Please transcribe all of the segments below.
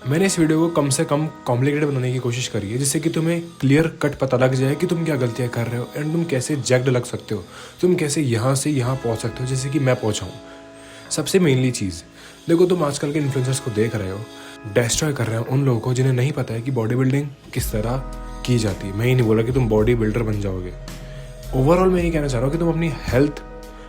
मैंने इस वीडियो को कम से कम कॉम्प्लिकेटेड बनाने की कोशिश करी है, जिससे कि तुम्हें क्लियर कट पता लग जाए कि तुम क्या गलतियाँ कर रहे हो एंड तुम कैसे जैक्ड लग सकते हो, तुम कैसे यहाँ से यहाँ पहुँच सकते हो जैसे कि मैं पहुँचा हूँ। सबसे मेनली चीज़ देखो, तुम आजकल के इन्फ्लुएंसर्स को देख रहे हो, डिस्ट्रॉय कर रहे हो उन लोगों को जिन्हें नहीं पता है कि बॉडी बिल्डिंग किस तरह की जाती है। मैं ये नहीं बोला कि तुम बॉडी बिल्डर बन जाओगे। ओवरऑल मैं ये कहना चाह रहा हूँ कि तुम अपनी हेल्थ,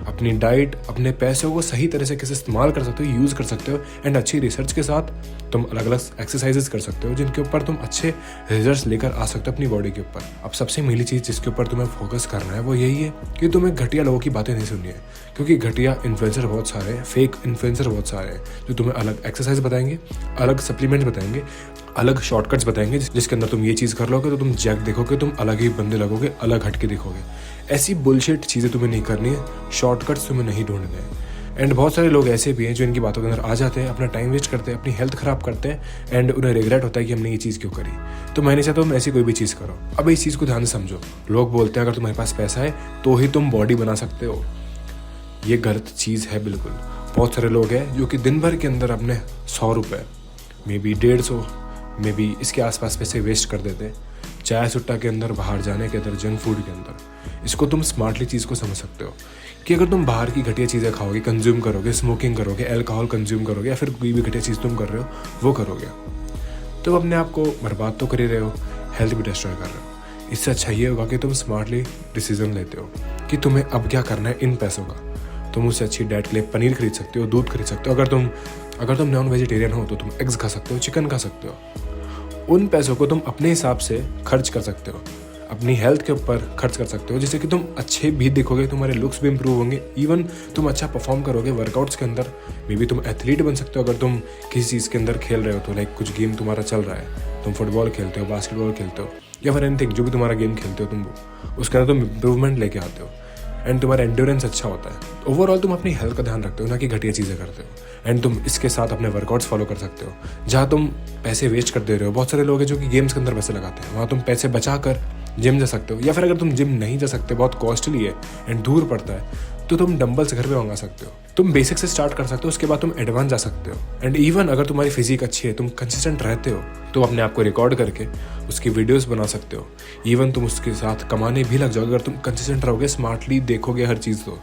अपनी डाइट, अपने पैसों को सही तरह से कैसे इस्तेमाल कर सकते हो, यूज़ कर सकते हो एंड अच्छी रिसर्च के साथ तुम अलग अलग एक्सरसाइजेस कर सकते हो जिनके ऊपर तुम अच्छे रिजल्ट्स लेकर आ सकते हो अपनी बॉडी के ऊपर। अब सबसे मेनली चीज़ जिसके ऊपर तुम्हें फोकस करना है वो यही है कि तुम्हें घटिया लोगों की बातें नहीं सुननी है, क्योंकि घटिया इन्फ्लुएंसर बहुत सारे हैं, फेक इन्फ्लुएंसर बहुत सारे हैं जो तुम्हें अलग एक्सरसाइज बताएंगे, अलग सप्लीमेंट्स बताएंगे, अलग शॉर्टकट्स बताएंगे जिसके अंदर तुम ये चीज़ कर लोगे तो तुम जैक देखोगे, तुम अलग ही बंदे लगोगे, अलग हटके दिखोगे। ऐसी बुलशिट चीज़ें तुम्हें नहीं करनी है, शॉर्टकट्स तुम्हें नहीं ढूंढने हैं। एंड बहुत सारे लोग ऐसे भी हैं जो इनकी बातों के अंदर आ जाते हैं, अपना टाइम वेस्ट करते हैं, अपनी हेल्थ ख़राब करते हैं एंड उन्हें रिग्रेट होता है कि हमने ये चीज़ क्यों करी। तो मैं नहीं चाहता तुम ऐसी कोई भी चीज़ करो। अब इस चीज़ को ध्यान से समझो। लोग बोलते हैं अगर तुम्हारे पास पैसा है तो ही तुम बॉडी बना सकते हो, ये गलत चीज़ है बिल्कुल। बहुत सारे लोग हैं जो कि दिन भर के अंदर अपने 100 रुपये, मे बी 150, मे बी इसके आसपास पैसे वेस्ट कर देते हैं चाय सुट्टा के अंदर, बाहर जाने के अंदर, जंक फूड के अंदर। इसको तुम स्मार्टली चीज़ को समझ सकते हो कि अगर तुम बाहर की घटिया चीज़ें खाओगे, कंज्यूम करोगे, स्मोकिंग करोगे, अल्कोहल कंज्यूम करोगे या फिर कोई भी घटिया चीज़ तुम कर रहे हो वो करोगे, तो अपने आप को बर्बाद तो कर ही रहे हो, हेल्थ भी डिस्ट्रॉय कर रहे हो। इससे अच्छा ये होगा कि तुम स्मार्टली डिसीजन लेते हो कि तुम्हें अब क्या करना है इन पैसों का। तुम उससे अच्छी डाइट के लिए पनीर खरीद सकते हो, दूध खरीद सकते हो। अगर तुम नॉन वेजिटेरियन हो तो तुम एग्स खा सकते हो, चिकन खा सकते हो। उन पैसों को तुम अपने हिसाब से खर्च कर सकते हो, अपनी हेल्थ के ऊपर खर्च कर सकते हो, जिससे कि तुम अच्छे भी दिखोगे, तुम्हारे लुक्स भी इंप्रूव होंगे, इवन तुम अच्छा परफॉर्म करोगे वर्कआउट्स के अंदर। मे बी तुम एथलीट बन सकते हो अगर तुम किसी चीज़ के अंदर खेल रहे हो तो, लाइक कुछ गेम तुम्हारा चल रहा है, तुम फुटबॉल खेलते हो, बास्केटबॉल खेलते हो या फिर एनीथिंग जो भी तुम्हारा गेम खेलते हो तुम, उसके अंदर तुम इंप्रूवमेंट लेके आते हो एंड तुम्हारा एंड्योरेंस अच्छा होता है। ओवरऑल तुम अपनी हेल्थ का ध्यान रखते हो, ना कि घटिया चीज़ें करते हो। एंड तुम इसके साथ अपने वर्कआउट्स फॉलो कर सकते हो। जहाँ तुम पैसे वेस्ट कर दे रहे हो, बहुत सारे लोग हैं जो कि गेम्स के अंदर पैसे लगाते हैं, वहाँ तुम पैसे बचा कर जिम जा सकते हो। या फिर अगर तुम जिम नहीं जा सकते, बहुत कॉस्टली है एंड दूर पड़ता है, तो तुम डंबल्स घर पे मंगा सकते हो। तुम बेसिक से स्टार्ट कर सकते हो, उसके बाद तुम एडवांस जा सकते हो। एंड इवन अगर तुम्हारी फिजिक अच्छी है, तुम कंसिस्टेंट रहते हो, तो अपने आप को रिकॉर्ड करके उसकी वीडियोस बना सकते हो। इवन तुम उसके साथ कमाने भी लग जाओगे अगर तुम कंसिस्टेंट रहोगे, स्मार्टली देखोगे हर चीज़। तो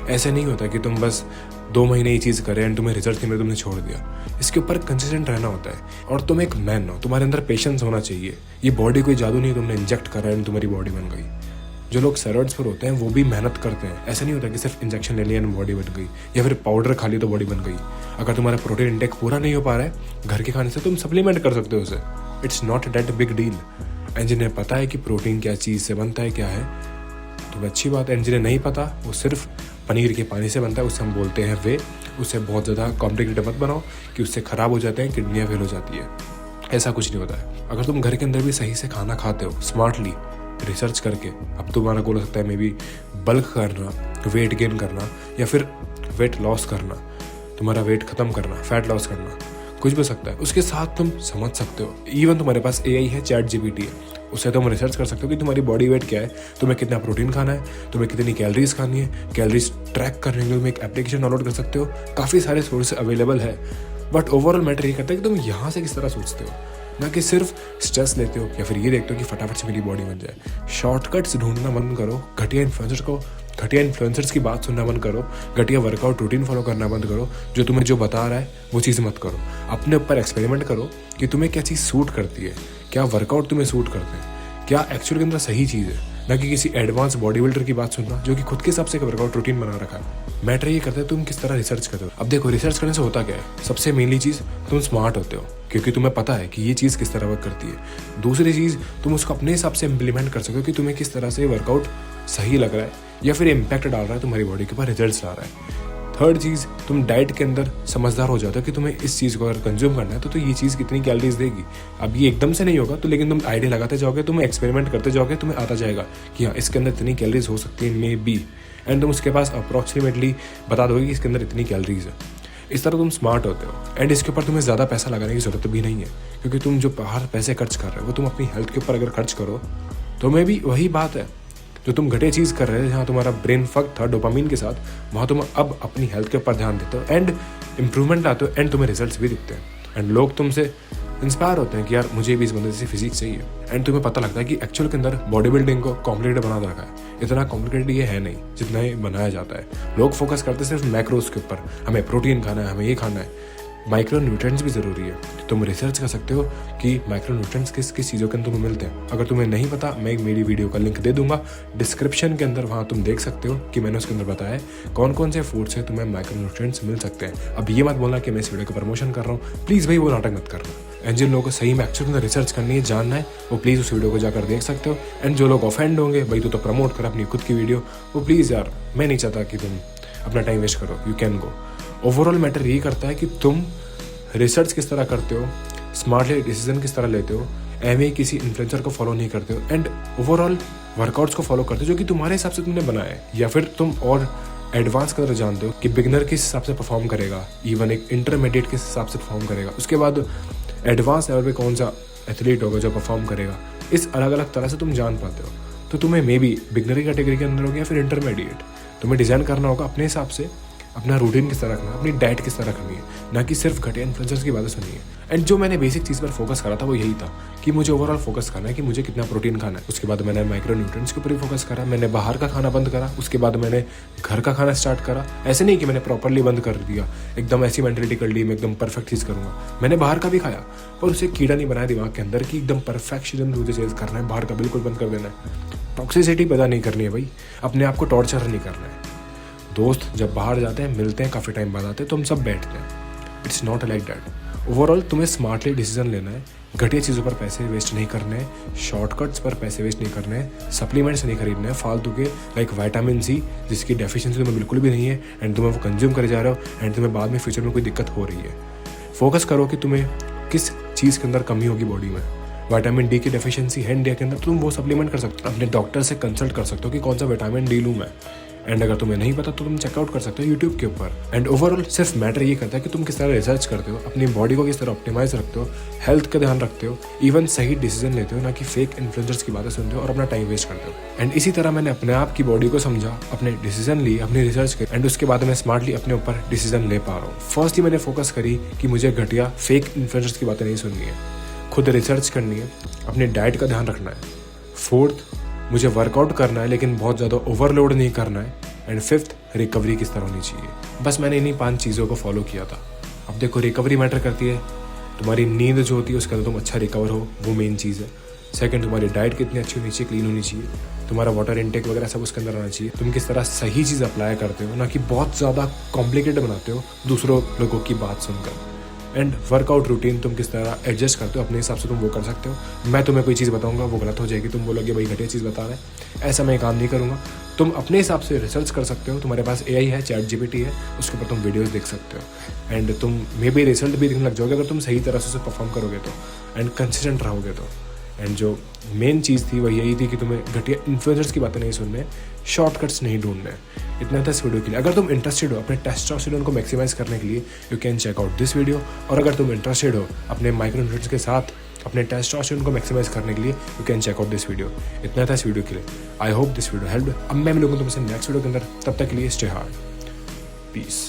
ऐसे नहीं होता कि तुम बस 2 महीने ये चीज़ करें एंड तुम्हें रिजल्ट नहीं मिले, तुमने छोड़ दिया। इसके ऊपर कंसिस्टेंट रहना होता है और तुम एक मैन हो, तुम्हारे अंदर पेशेंस होना चाहिए। ये बॉडी कोई जादू नहीं, तुमने इंजेक्ट करा एंड तुम्हारी बॉडी बन गई। जो लोग स्टेरॉइड्स पर होते हैं वो भी मेहनत करते हैं। ऐसा नहीं होता कि सिर्फ इंजेक्शन ले लिया एंड बॉडी बन गई, या फिर पाउडर खा ली तो बॉडी बन गई। अगर तुम्हारा प्रोटीन इंटेक पूरा नहीं हो पा रहा है घर के खाने से, तुम सप्लीमेंट कर सकते हो उसे। It's not that big deal. And जिन्हें पता है कि प्रोटीन क्या चीज़ से बनता है, क्या है, तो अच्छी बात है। एंड जिन्हें नहीं पता, वो सिर्फ पनीर के पानी से बनता है, उससे हम बोलते हैं वे। उससे बहुत ज़्यादा कॉम्प्लिकेटेड मत बनाओ कि उससे ख़राब हो जाते हैं, किडनियाँ फेल हो जाती है। ऐसा कुछ नहीं होता है। अगर तुम घर के अंदर भी सही से खाना खाते हो, स्मार्टली रिसर्च करके, अब तुम्हारा गोल हो सकता है मे बी बल्क करना, वेट गेन करना, या फिर वेट लॉस करना, तुम्हारा वेट ख़त्म करना, फैट लॉस करना, कुछ भी हो सकता है। उसके साथ तुम समझ सकते हो। इवन तुम्हारे पास AI है, ChatGPT है, उससे तुम रिसर्च कर सकते हो कि तुम्हारी बॉडी वेट क्या है, तुम्हें कितना प्रोटीन खाना है, तुम्हें कितनी कैलोरीज खानी है। कैलोरीज ट्रैक करने के लिए तुम एक एप्लीकेशन डाउनलोड कर सकते हो। काफ़ी सारे सोर्स अवेलेबल है। बट ओवरऑल मैटर ये करता है कि तुम यहाँ से किस तरह सोचते हो, ना कि सिर्फ स्ट्रेस लेते हो या फिर ये देखते हो कि फटाफट से मेरी बॉडी बन जाए। शॉर्टकट्स ढूंढना बंद करो, घटिया इन्फ्लुएंसर्स की बात सुनना बंद करो, घटिया वर्कआउट रूटीन फॉलो करना बंद करो। जो तुम्हें जो बता रहा है वो चीज़ मत करो। अपने ऊपर एक्सपेरिमेंट करो कि तुम्हें क्या चीज़ सूट करती है, क्या वर्कआउट तुम्हें सूट करते हैं, क्या एक्चुअल के अंदर सही चीज़ है, ना कि किसी एडवांस बॉडी बिल्डर की बात सुनना जो कि खुद के हिसाब से एक वर्कआउट रूटीन बना रखा है। मैटर ये करता है तुम किस तरह रिसर्च करते हो। अब देखो, रिसर्च करने से होता क्या है, सबसे मेनली चीज़ तुम स्मार्ट होते हो क्योंकि तुम्हें पता है कि ये चीज़ किस तरह वर्क करती है। दूसरी चीज़, तुम उसको अपने हिसाब से इम्प्लीमेंट कर सकते हो कि तुम्हें किस तरह से वर्कआउट सही लग रहा है या फिर इम्पैक्ट डाल रहा है तुम्हारी बॉडी के ऊपर, रिजल्ट्स ला रहा है। थर्ड चीज़, तुम डाइट के अंदर समझदार हो जाते हो कि तुम्हें इस चीज़ को अगर कंज्यूम करना है तो ये चीज़ कितनी कैलोरीज देगी। अब ये एकदम से नहीं होगा, तो लेकिन तुम आइडिया लगाते जाओगे, तुम एक्सपेरिमेंट करते जाओगे, तुम्हें आता जाएगा कि हाँ इसके अंदर इतनी कैलोरीज हो सकती है, मे बी। एंड तुम उसके पास अप्रॉक्सीमेटली बता दोगे कि इसके अंदर इतनी कैलोरीज है। इस तरह तुम स्मार्ट होते हो। एंड इसके ऊपर तुम्हें ज़्यादा पैसा लगाने की ज़रूरत भी नहीं है, क्योंकि तुम जो बाहर पैसे खर्च कर रहे हो वो तुम अपनी हेल्थ के ऊपर अगर खर्च करो तो मैं भी वही बात है। जो तुम घटिया चीज़ कर रहे थे, जहाँ तुम्हारा ब्रेन फक था डोपामिन के साथ, वहाँ तुम अब अपनी हेल्थ के ऊपर ध्यान देते हो एंड इंप्रूवमेंट आते हो एंड तुम्हें रिजल्ट्स भी दिखते हैं। एंड लोग तुमसे इंस्पायर होते हैं कि यार मुझे भी इस बंदे से फिजिक्स चाहिए। एंड तुम्हें पता लगता है कि एक्चुअल के अंदर बॉडी बिल्डिंग को कॉम्प्लिकेटेड बना रखा है। इतना कॉम्प्लिकेटेड ये है नहीं जितना ये बनाया जाता है। लोग फोकस करते सिर्फ मैक्रोस के ऊपर, हमें प्रोटीन खाना है, हमें ये खाना है। माइक्रो न्यूट्रिएंट्स भी ज़रूरी है। तुम रिसर्च कर सकते हो कि माइक्रो न्यूट्रिएंट्स किस किस चीज़ों के अंदर तुम्हें मिलते हैं। अगर तुम्हें नहीं पता, मैं एक मेरी वीडियो का लिंक दे दूंगा डिस्क्रिप्शन के अंदर, वहाँ तुम देख सकते हो कि मैंने उसके अंदर बताया है कौन कौन से फूड से तुम्हें माइक्रो न्यूट्रिएंट्स मिल सकते हैं। अब ये मत बोलना कि मैं इस वीडियो का प्रमोशन कर रहा हूँ, प्लीज़ भाई वो नाटक मत करना। एंड जिन लोगों को सही में एक्चुअली में रिसर्च करनी है, जानना है, वो प्लीज़ उस वीडियो को जाकर देख सकते हो। एंड जो लोग ऑफेंड होंगे भाई तो प्रमोट कर अपनी खुद की वीडियो, वो प्लीज़ यार, मैं नहीं चाहता कि तुम अपना टाइम वेस्ट करो। You can go. Overall matter ये करता है कि तुम रिसर्च किस तरह करते हो, स्मार्टली डिसीजन किस तरह लेते हो, एवं किसी इन्फ्लुएंसर को फॉलो नहीं करते हो, एंड ओवरऑल वर्कआउट्स को फॉलो करते हो जो कि तुम्हारे हिसाब से तुमने बनाया है, या फिर तुम और एडवांस की तरह जानते हो कि बिगनर किस हिसाब से परफॉर्म करेगा, इवन एक इंटरमीडिएट किस हिसाब से परफॉर्म करेगा, उसके बाद एडवांस लेवल पे कौन सा एथलीट होगा जो परफॉर्म करेगा। इस अलग अलग तरह से तुम जान पाते हो। तो तुम्हें मे बी बिगनर कैटेगरी के अंदर हो गया, फिर इंटरमीडिएट, तुम्हें डिज़ाइन करना होगा अपने हिसाब से, अपना रूटीन किस तरह रखना है, अपनी डाइट किस तरह रखनी है, ना कि सिर्फ घटिया इन्फ्लुएंसर्स की बातें सुननी है। एंड जो मैंने बेसिक चीज़ पर फोकस करा था वो यही था कि मुझे ओवरऑल फोकस करना है कि मुझे कितना प्रोटीन खाना है। उसके बाद मैंने माइक्रो न्यूट्रिएंट्स के ऊपर ही फोकस करा, मैंने बाहर का खाना बंद करा, उसके बाद मैंने घर का खाना स्टार्ट करा। ऐसे नहीं कि मैंने प्रॉपरली बंद कर दिया, एकदम ऐसी मेंटलिटी कर ली मैं एकदम परफेक्ट चीज़ करूँगा। मैंने बाहर का भी खाया पर उसे कीड़ा नहीं बनाया दिमाग के अंदर कि एकदम परफेक्शन मुझे चेज करना है, बाहर का बिल्कुल बंद कर देना है। टॉक्सिसिटी पैदा नहीं करनी है भाई, अपने आप को टॉर्चर नहीं करना है। दोस्त जब बाहर जाते हैं, मिलते हैं, काफ़ी टाइम बाद आते हैं, तो हम सब बैठते हैं। It's not like that. Overall तुम्हें स्मार्टली डिसीजन लेना है, घटिया चीज़ों पर पैसे वेस्ट नहीं करने हैं, शॉर्टकट्स पर पैसे वेस्ट नहीं करने हैं, सप्लीमेंट्स नहीं खरीदने हैं फालतू के, लाइक विटामिन सी जिसकी डेफिशिएंसी तुम्हें बिल्कुल भी नहीं है एंड तुम्हें वो कंज्यूम करे जा रहे हो एंड तुम्हें बाद में फ्यूचर में कोई दिक्कत हो रही है। फोकस करो कि तुम्हें किस चीज़ के अंदर कमी होगी बॉडी में। विटामिन डी की डेफिशिएंसी है इंडिया के अंदर, तुम वो सप्लीमेंट कर सकते हो, अपने डॉक्टर से कंसल्ट कर सकते हो कि कौन सा विटामिन डी लूँ मैं। एंड अगर तुम्हें नहीं पता तो तुम चेकआउट कर सकते हो यूट्यूब के ऊपर। एंड ओवरऑल सिर्फ मैटर ये करता है कि तुम किस तरह रिसर्च करते हो, अपनी बॉडी को किस तरह ऑप्टिमाइज रखते हो, हेल्थ का ध्यान रखते हो, इवन सही डिसीजन लेते हो, ना कि फेक इन्फ्लुएंसर्स की बातें सुनते हो और अपना टाइम वेस्ट करते हो। एंड इसी तरह मैंने अपने आप की बॉडी को समझा, अपने डिसीजन लिए, अपनी रिसर्च करी, एंड उसके बाद मैं स्मार्टली अपने ऊपर डिसीजन ले पा रहा हूँ। फर्स्टली मैंने फोकस करी कि मुझे घटिया फेक इन्फ्लुएंसर्स की बातें नहीं सुननी है, खुद रिसर्च करनी है, अपनी डाइट का ध्यान रखना है। फोर्थ, मुझे वर्कआउट करना है लेकिन बहुत ज़्यादा ओवरलोड नहीं करना है। एंड फिफ्थ, रिकवरी किस तरह होनी चाहिए। बस मैंने इन्हीं 5 चीज़ों को फॉलो किया था। अब देखो, रिकवरी मैटर करती है, तुम्हारी नींद जो होती है उसके अंदर तुम अच्छा रिकवर हो, वो मेन चीज़ है। सेकंड, तुम्हारी डाइट कितनी अच्छी होनी चाहिए, क्लीन होनी चाहिए, तुम्हारा वाटर इनटेक वगैरह सब उसके अंदर आना चाहिए, तुम किस तरह सही चीज़ अप्लाई करते हो, ना कि बहुत ज़्यादा कॉम्प्लिकेटेड बनाते हो दूसरों लोगों की बात सुनकर। एंड वर्कआउट रूटीन तुम किस तरह एडजस्ट करते हो, अपने हिसाब से तुम वो कर सकते हो। मैं तुम्हें कोई चीज़ बताऊंगा वो गलत हो जाएगी, तुम बोलोगे भाई घटिया चीज़ बता रहे हैं, ऐसा मैं काम नहीं करूँगा। तुम अपने हिसाब से रिसर्च कर सकते हो, तुम्हारे पास AI है, ChatGPT है, उसके ऊपर तुम वीडियोस देख सकते हो। एंड तुम मे बी रिजल्ट भी दिखने लग जाओगे अगर तुम सही तरह से उसे परफॉर्म करोगे तो, एंड कंसिस्टेंट रहोगे तो। एंड जो मेन चीज़ थी वह यही थी कि तुम्हें घटिया इन्फ्लुएंसर्स की बातें नहीं सुनने, शॉर्टकट्स नहीं ढूंढने। इतना था इस वीडियो के लिए। अगर तुम इंटरेस्टेड हो अपने टेस्टोस्टेरोन को मैक्सिमाइज करने के लिए, you can check out this video. और अगर तुम इंटरेस्टेड हो अपने माइक्रोन्यूट्रिएंट्स के साथ अपने टेस्टोस्टेरोन को मैक्सिमाइज करने के लिए, you can check out this video. इतना था इस वीडियो के लिए। I hope this video help. अब मैं मिलूंगा तुमसे नेक्स्ट वीडियो के अंदर, तब तक के लिए स्टे हार्ड, पीस।